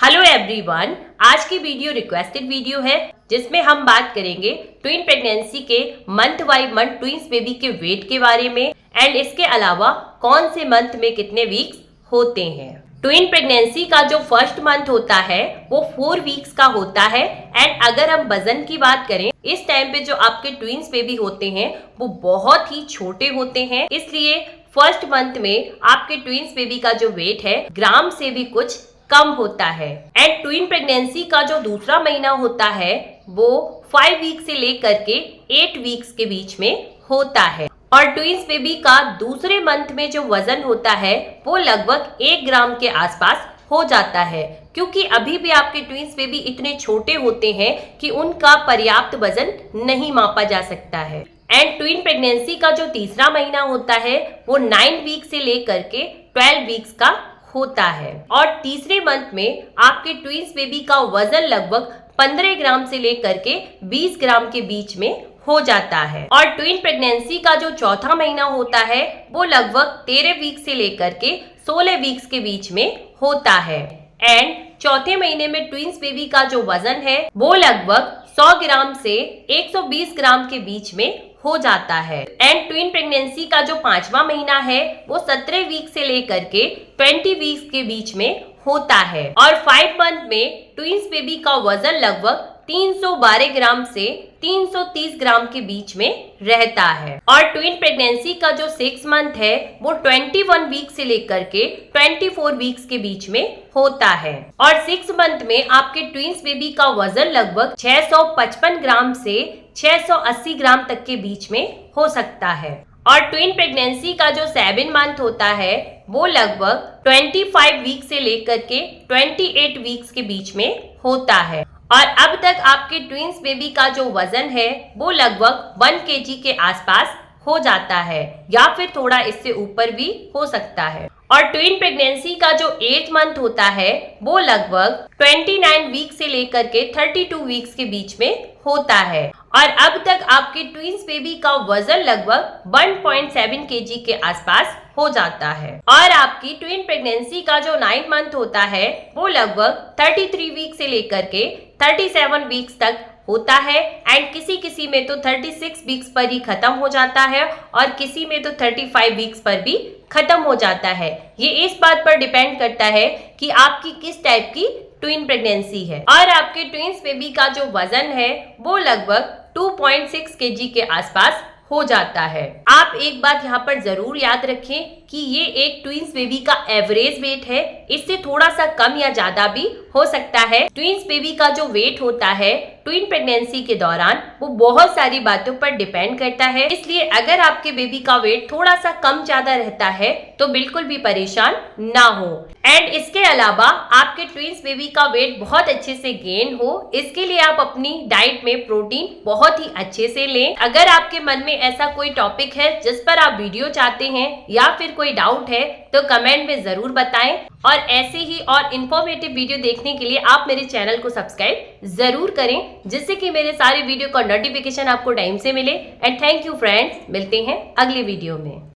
Hello everyone, आज की video requested video है जिसमें हम बात करेंगे ट्विन प्रेगनेंसी के month by month twins baby के वेट के बारे में एंड इसके अलावा कौन से मंथ में कितने वीक्स होते हैं। ट्विन प्रेगनेंसी का जो फर्स्ट मंथ होता है वो 4 वीक्स का होता है एंड अगर हम वजन की बात करें इस टाइम पे जो आपके ट्विंस बेबी होते हैं वो बहुत ही छोटे होते हैं, इसलिए फर्स्ट मंथ में आपके ट्विंस बेबी का जो वेट है ग्राम से भी कुछ कम होता है। एंड ट्विन प्रेगनेंसी का जो दूसरा महीना होता है वो 5 वीक से लेकर के 8 वीक्स के बीच में होता है और ट्विंस बेबी का दूसरे मंथ में जो वजन होता है वो लगभग 1 ग्राम के आसपास हो जाता है, क्योंकि अभी भी आपके ट्विंस बेबी इतने छोटे होते हैं कि उनका पर्याप्त वजन नहीं मापा जा सकता है। एंड ट्विन प्रेगनेंसी का जो तीसरा महीना होता है वो 9 वीक से लेकर के 12 वीक्स का होता है और तीसरे मंथ में आपके ट्विंस बेबी का वजन लगभग 15 ग्राम से लेकर के 20 ग्राम के बीच में हो जाता है और ट्विन प्रेगनेंसी का जो चौथा महीना होता है वो लगभग 13 वीक से लेकर के 16 वीक्स के बीच में होता है। एंड चौथे महीने में ट्विंस बेबी का जो वजन है वो लगभग 100 ग्राम से 120 ग्राम के बीच में हो जाता है। एंड ट्विन प्रेगनेंसी का जो पांचवा महीना है वो 17 वीक से लेकर के 20 वीक्स के बीच में होता है और 5 मंथ में ट्विंस बेबी का वजन लगभग 312 ग्राम से 330 ग्राम के बीच में रहता है और ट्विन प्रेगनेंसी का जो 6 मंथ है वो 21 वीक से लेकर के 24 वीक्स के बीच में होता है और 6 मंथ में आपके ट्विंस बेबी का वजन लगभग 655 ग्राम से 680 ग्राम तक के बीच में हो सकता है और ट्विन प्रेगनेंसी का जो 7 मंथ होता है वो लगभग 25 वीक से लेकर के 28 वीक्स के बीच में होता है और अब तक आपके ट्विंस बेबी का जो वजन है वो लगभग 1 केजी के आसपास हो जाता है या फिर थोड़ा इससे ऊपर भी हो सकता है और ट्विन प्रेगनेंसी का जो 8 मंथ होता है वो लगभग 29 वीक से लेकर के 32 वीक्स के बीच में होता है और अब तक आपके ट्विंस बेबी का वजन लगभग 1.7 केजी के आसपास हो जाता है और आपकी ट्विन प्रेगनेंसी का जो 9 मंथ होता है वो लगभग 33 वीक से लेकर के 37 वीक्स तक होता है एंड किसी में तो 36 वीक्स पर ही खत्म हो जाता है और किसी में तो 35 वीक्स पर भी खत्म हो जाता है। ये इस बात पर डिपेंड करता है कि आपकी किस टाइप की ट्विन प्रेगनेंसी है और आपके ट्विंस बेबी का जो वजन है वो लगभग 2.6 केजी के आसपास हो जाता है। आप एक बात यहाँ पर जरूर याद रखें कि ये एक ट्विंस बेबी का एवरेज वेट है, इससे थोड़ा सा कम या ज्यादा भी हो सकता है। ट्विंस बेबी का जो वेट होता है ट्विन प्रेगनेंसी के दौरान वो बहुत सारी बातों पर डिपेंड करता है, इसलिए अगर आपके बेबी का वेट थोड़ा सा कम ज्यादा रहता है तो बिल्कुल भी परेशान ना हो। एंड इसके अलावा आपके ट्विंस बेबी का वेट बहुत अच्छे से गेन हो इसके लिए आप अपनी डाइट में प्रोटीन बहुत ही अच्छे से लें। अगर आपके मन में ऐसा कोई टॉपिक है जिस पर आप वीडियो चाहते हैं या फिर कोई डाउट है तो कमेंट में जरूर बताएं और ऐसे ही और इन्फॉर्मेटिव वीडियो देखने के लिए आप मेरे चैनल को सब्सक्राइब जरूर करें जिससे कि मेरे सारे वीडियो का नोटिफिकेशन आपको टाइम से मिले। एंड थैंक यू फ्रेंड्स, मिलते हैं अगले वीडियो में।